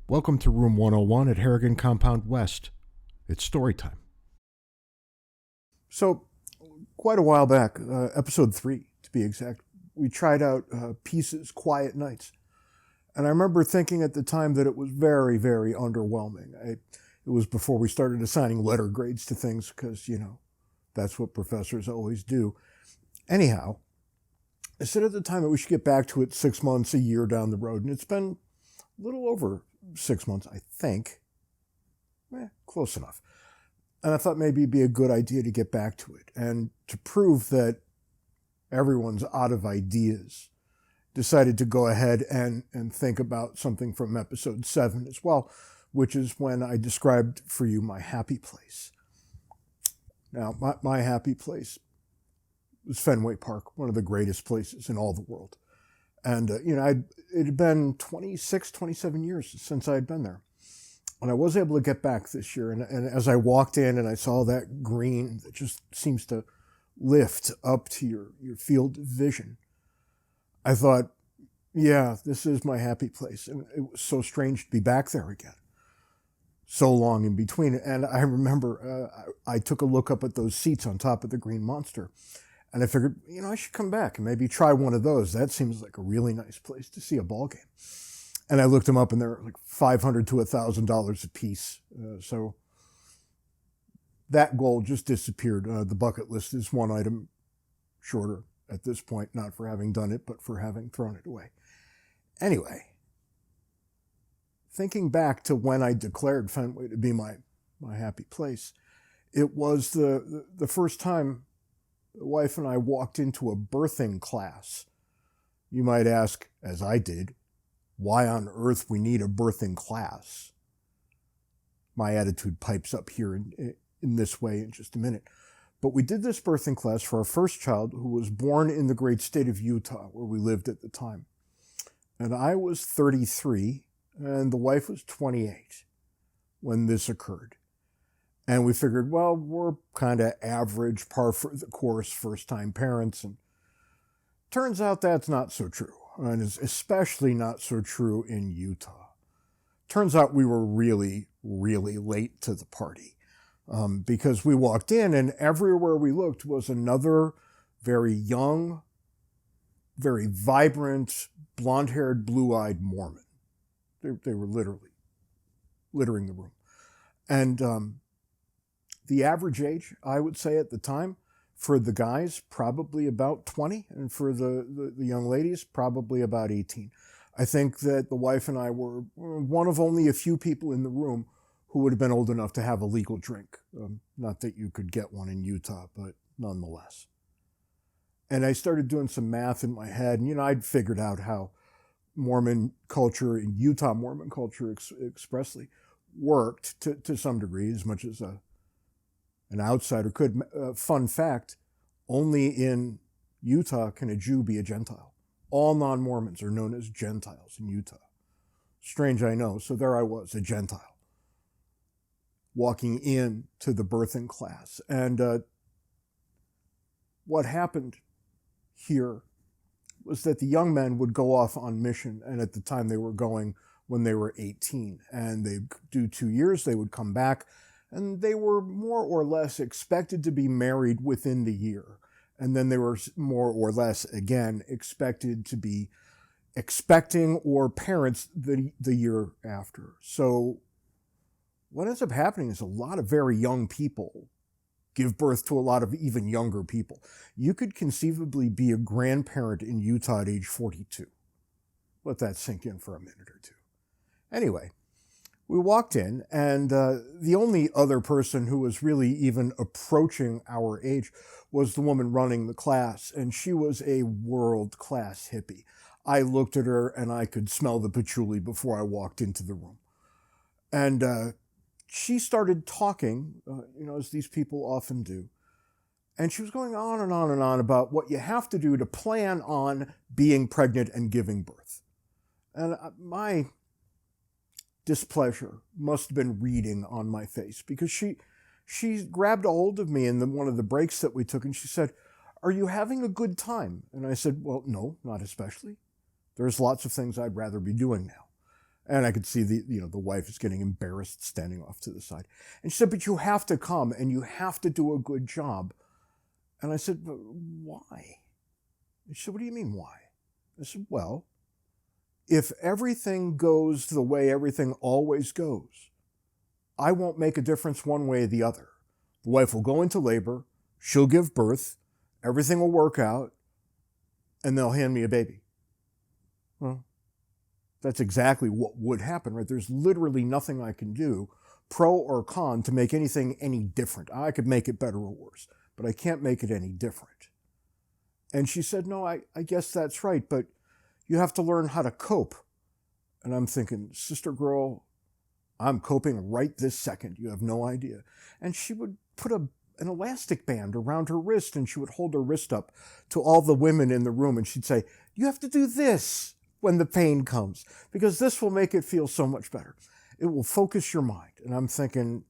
Welcome to Room 101 at Harrigan Compound West. It's story time. So, quite a while back, episode 3 to be exact, we tried out Pease's Quiet Nights. And I remember thinking at the time that it was very, very underwhelming. It was before we started assigning letter grades to things because, that's what professors always do. Anyhow, I said at the time that we should get back to it 6 months, a year down the road. And it's been a little over 6 months, I think. Close enough. And I thought maybe it'd be a good idea to get back to it. And to prove that everyone's out of ideas, decided to go ahead and think about something from episode 7 as well, which is when I described for you my happy place. Now, my happy place was Fenway Park, one of the greatest places in all the world. And, it had been 26, 27 years since I had been there. And I was able to get back this year. And as I walked in and I saw that green that just seems to lift up to your field of vision, I thought, yeah, this is my happy place. And it was so strange to be back there again. So long in between. And I remember I took a look up at those seats on top of the Green Monster. And I figured, I should come back and maybe try one of those. That seems like a really nice place to see a ball game. And I looked them up and they're like $500 to $1,000 a piece. So that goal just disappeared. The bucket list is one item shorter at this point, not for having done it, but for having thrown it away. Anyway, thinking back to when I declared Fenway to be my happy place, it was the first time the wife and I walked into a birthing class. You might ask, as I did, why on earth we need a birthing class? My attitude pipes up here in this way in just a minute. But we did this birthing class for our first child, who was born in the great state of Utah, where we lived at the time. And I was 33, and the wife was 28 when this occurred. And we figured, well, we're kind of average, par for the course, first-time parents. And turns out that's not so true. And it's especially not so true in Utah. Turns out we were really, really late to the party. Because we walked in and everywhere we looked was another very young, very vibrant, blonde-haired, blue-eyed Mormon. They were literally littering the room. And the average age, I would say at the time, for the guys, probably about 20, and for the young ladies, probably about 18. I think that the wife and I were one of only a few people in the room who would have been old enough to have a legal drink. Not that you could get one in Utah, but nonetheless. And I started doing some math in my head, and I'd figured out how Mormon culture, in Utah Mormon culture expressly, worked to some degree, as much as an outsider could. Fun fact, only in Utah can a Jew be a Gentile. All non-Mormons are known as Gentiles in Utah. Strange, I know. So there I was, a Gentile, walking in to the birthing class. And what happened here was that the young men would go off on mission, and at the time they were going when they were 18. And they'd do 2 years, they would come back, and they were more or less expected to be married within the year. And then they were more or less, again, expected to be expecting or parents the year after. So what ends up happening is a lot of very young people give birth to a lot of even younger people. You could conceivably be a grandparent in Utah at age 42. Let that sink in for a minute or two. Anyway, we walked in, and the only other person who was really even approaching our age was the woman running the class, and she was a world-class hippie. I looked at her, and I could smell the patchouli before I walked into the room. And she started talking, as these people often do, and she was going on and on and on about what you have to do to plan on being pregnant and giving birth. And my displeasure must have been reading on my face, because she grabbed a hold of me in one of the breaks that we took, and she said, "Are you having a good time?" And I said, "Well, no, not especially. There's lots of things I'd rather be doing now." And I could see the wife is getting embarrassed standing off to the side. And she said, but you have to come and you have to do a good job. And I said, but why? And she said, what do you mean, why? I said, well, if everything goes the way everything always goes, I won't make a difference one way or the other. The wife will go into labor, she'll give birth, everything will work out, and they'll hand me a baby. Well, that's exactly what would happen, right? There's literally nothing I can do, pro or con, to make anything any different. I could make it better or worse, but I can't make it any different. And she said, no, I guess that's right, but you have to learn how to cope. And I'm thinking, sister girl, I'm coping right this second. You have no idea. And she would put an elastic band around her wrist, and she would hold her wrist up to all the women in the room, and she'd say, you have to do this when the pain comes, because this will make it feel so much better. It will focus your mind. And I'm thinking,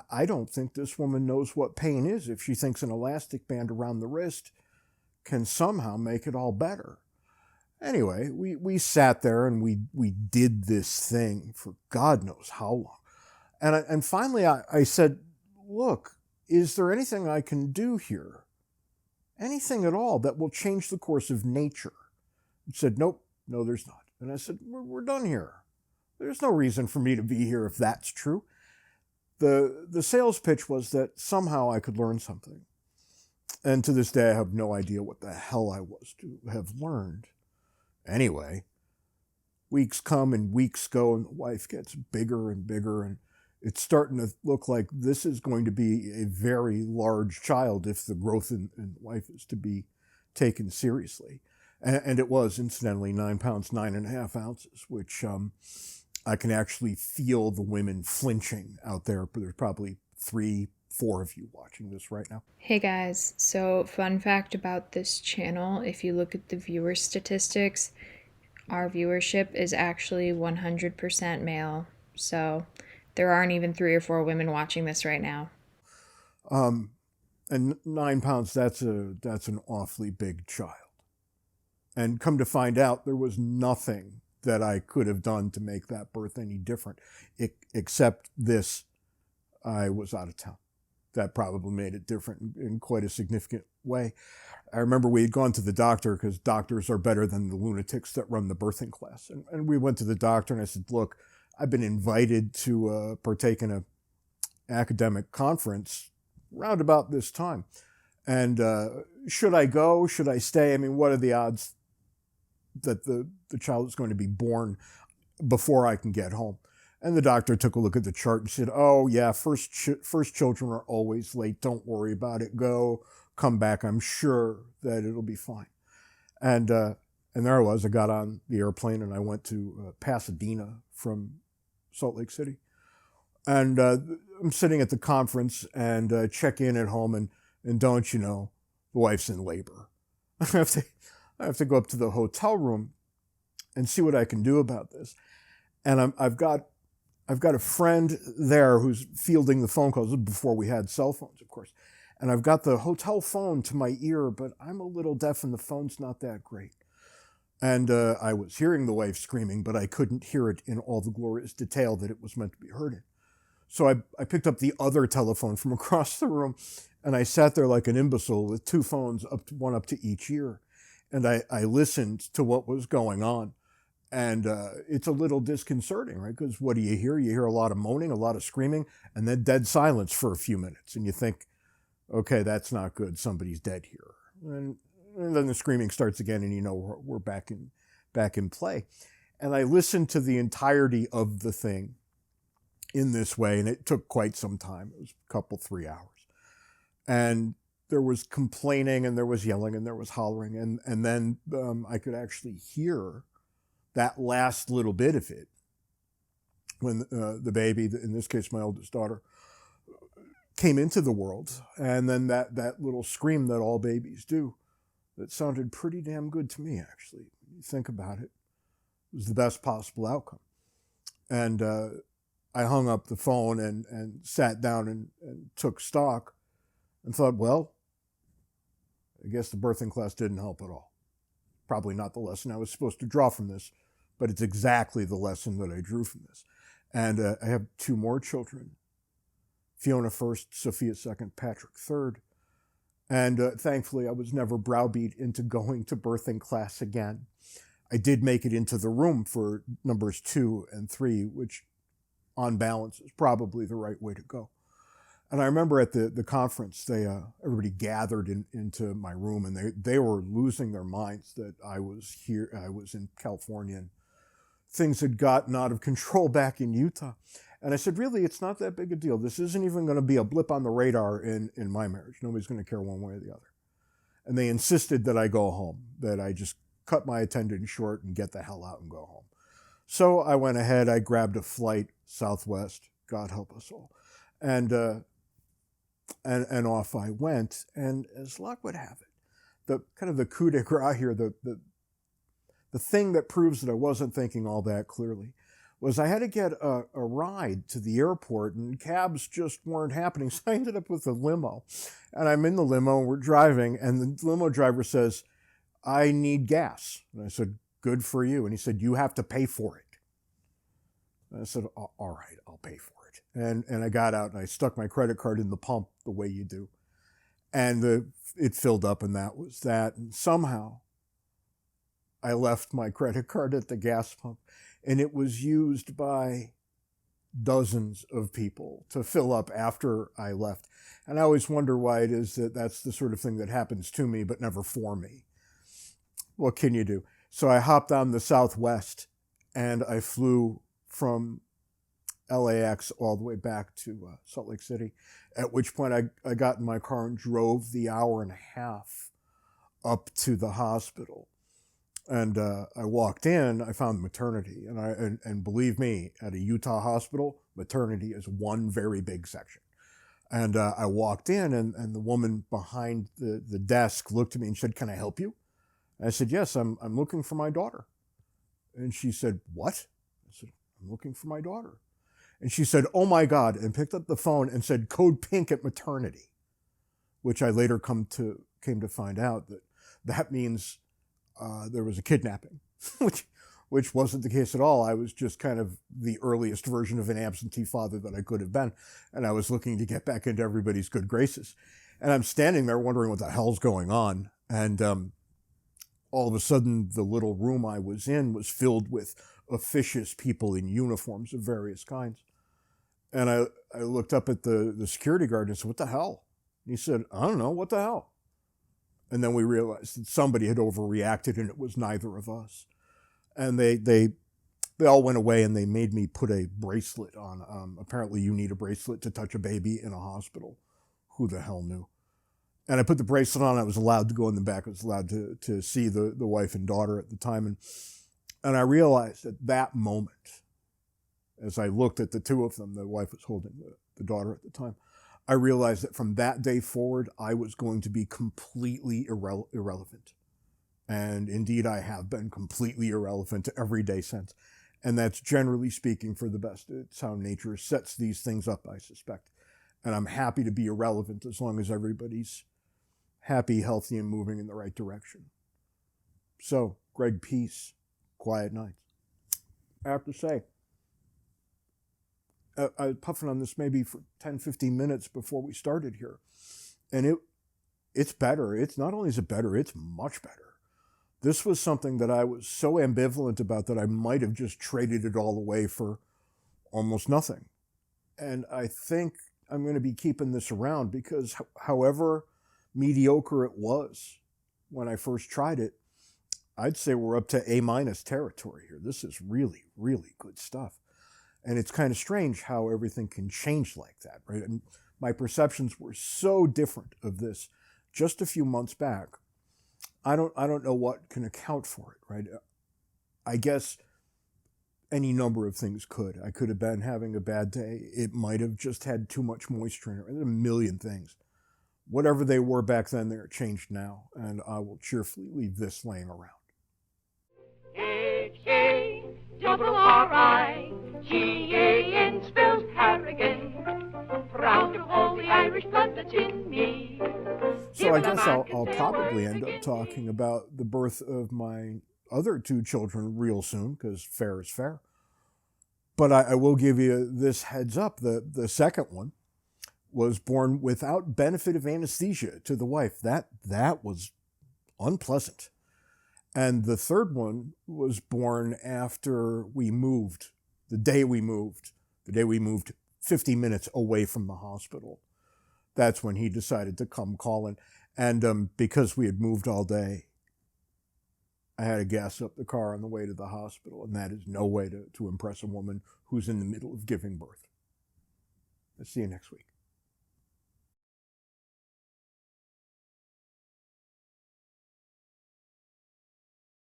I don't think this woman knows what pain is if she thinks an elastic band around the wrist can somehow make it all better. Anyway, we sat there and we did this thing for God knows how long. And finally I said, look, is there anything I can do here? Anything at all that will change the course of nature? He said, nope, no, there's not. And I said, we're done here. There's no reason for me to be here if that's true. The sales pitch was that somehow I could learn something. And to this day, I have no idea what the hell I was to have learned. Anyway, weeks come and weeks go, and the wife gets bigger and bigger, and it's starting to look like this is going to be a very large child if the growth in the wife is to be taken seriously. And it was, incidentally, 9 pounds, 9.5 ounces, which I can actually feel the women flinching out there. But there's probably 3, 4 of you watching this right now. Hey guys, so fun fact about this channel, if you look at the viewer statistics, our viewership is actually 100% male. So there aren't even 3 or 4 women watching this right now. And 9 pounds, that's an awfully big child. And come to find out, there was nothing that I could have done to make that birth any different, except this: I was out of town. That probably made it different in quite a significant way. I remember we had gone to the doctor, because doctors are better than the lunatics that run the birthing class. And we went to the doctor, and I said, look, I've been invited to partake in an academic conference round about this time. And should I go? Should I stay? I mean, what are the odds that the child is going to be born before I can get home? And the doctor took a look at the chart and said, oh, yeah, first children are always late. Don't worry about it. Go, come back. I'm sure that it'll be fine. And there I was. I got on the airplane and I went to Pasadena from Salt Lake City. And I'm sitting at the conference and check in at home. And don't you know, the wife's in labor. I have to go up to the hotel room and see what I can do about this. And I've got a friend there who's fielding the phone calls before we had cell phones, of course. And I've got the hotel phone to my ear, but I'm a little deaf and the phone's not that great. And I was hearing the wife screaming, but I couldn't hear it in all the glorious detail that it was meant to be heard in. So I picked up the other telephone from across the room, and I sat there like an imbecile with 2 phones, one up to each ear. And I listened to what was going on. And it's a little disconcerting, right? Because what do you hear? You hear a lot of moaning, a lot of screaming, and then dead silence for a few minutes. And you think, okay, that's not good. Somebody's dead here. And then the screaming starts again, and you know we're back in play. And I listened to the entirety of the thing in this way, and it took quite some time. It was a couple, 3 hours. And there was complaining, and there was yelling, and there was hollering, and then I could actually hear that last little bit of it when the baby, in this case my oldest daughter, came into the world, and then that little scream that all babies do, that sounded pretty damn good to me, actually. When you think about it, it was the best possible outcome. And I hung up the phone and sat down and took stock and thought, well, I guess the birthing class didn't help at all. Probably not the lesson I was supposed to draw from this, but it's exactly the lesson that I drew from this. And I have 2 more children, Fiona first, Sophia second, Patrick third. And thankfully, I was never browbeat into going to birthing class again. I did make it into the room for numbers 2 and 3, which on balance is probably the right way to go. And I remember at the conference, everybody gathered into my room, and they were losing their minds that I was here. I was in California, and things had gotten out of control back in Utah. And I said, really, it's not that big a deal. This isn't even going to be a blip on the radar in my marriage. Nobody's going to care one way or the other. And they insisted that I go home, that I just cut my attendance short and get the hell out and go home. So I went ahead, I grabbed a flight, Southwest, God help us all. And off I went. And as luck would have it, the kind of the coup de grace here, the thing that proves that I wasn't thinking all that clearly, was I had to get a ride to the airport, and cabs just weren't happening. So I ended up with a limo. And I'm in the limo, and we're driving, and the limo driver says, I need gas. And I said, good for you. And he said, you have to pay for it. And I said, all right, I'll pay for it. And I got out, and I stuck my credit card in the pump the way you do. And it filled up, and that was that. And somehow I left my credit card at the gas pump, and it was used by dozens of people to fill up after I left. And I always wonder why it is that that's the sort of thing that happens to me, but never for me. What can you do? So I hopped on the Southwest, and I flew from LAX all the way back to Salt Lake City, at which point I got in my car and drove the hour and a half up to the hospital. And I walked in, I found maternity. And believe me, at a Utah hospital, maternity is one very big section. And I walked in, and the woman behind the desk looked at me and said, can I help you? I said, yes, I'm looking for my daughter. And she said, what? I said, I'm looking for my daughter. And she said, oh my God, and picked up the phone and said, code pink at maternity, which I later came to find out that means there was a kidnapping, which wasn't the case at all. I was just kind of the earliest version of an absentee father that I could have been, and I was looking to get back into everybody's good graces. And I'm standing there wondering what the hell's going on, and all of a sudden, the little room I was in was filled with officious people in uniforms of various kinds. And I looked up at the security guard and said, what the hell? And he said, I don't know, what the hell? And then we realized that somebody had overreacted, and it was neither of us. And they all went away, and they made me put a bracelet on. Apparently you need a bracelet to touch a baby in a hospital. Who the hell knew? And I put the bracelet on. I was allowed to go in the back. I was allowed to see the wife and daughter at the time. And I realized at that moment, as I looked at the two of them, the wife was holding the daughter at the time, I realized that from that day forward, I was going to be completely irrelevant. And indeed, I have been completely irrelevant every day since. And that's generally speaking for the best. It's how nature sets these things up, I suspect. And I'm happy to be irrelevant as long as everybody's happy, healthy, and moving in the right direction. So, Greg Pease, Quiet Nights. I have to say, I was puffing on this maybe for 10, 15 minutes before we started here. And it's better. It's not only is it better, it's much better. This was something that I was so ambivalent about that I might have just traded it all away for almost nothing. And I think I'm going to be keeping this around because however mediocre it was when I first tried it, I'd say we're up to A- territory here. This is really, really good stuff. And it's kind of strange how everything can change like that, right? And my perceptions were so different of this just a few months back. I don't know what can account for it, right? I guess any number of things could. I could have been having a bad day. It might have just had too much moisture in it. There's a million things. Whatever they were back then, they're changed now, and I will cheerfully leave this laying around. H-A-R-R-I-G-A-N spells Harrigan. Proud of all the Irish blood that's in me. So I guess I'll probably end up talking about the birth of my other 2 children real soon, because fair is fair. But I will give you this heads up. The second one was born without benefit of anesthesia to the wife. That was unpleasant. And the third one was born after we moved, the day we moved 50 minutes away from the hospital. That's when he decided to come calling. And because we had moved all day, I had to gas up the car on the way to the hospital, and that is no way to impress a woman who's in the middle of giving birth. I'll see you next week.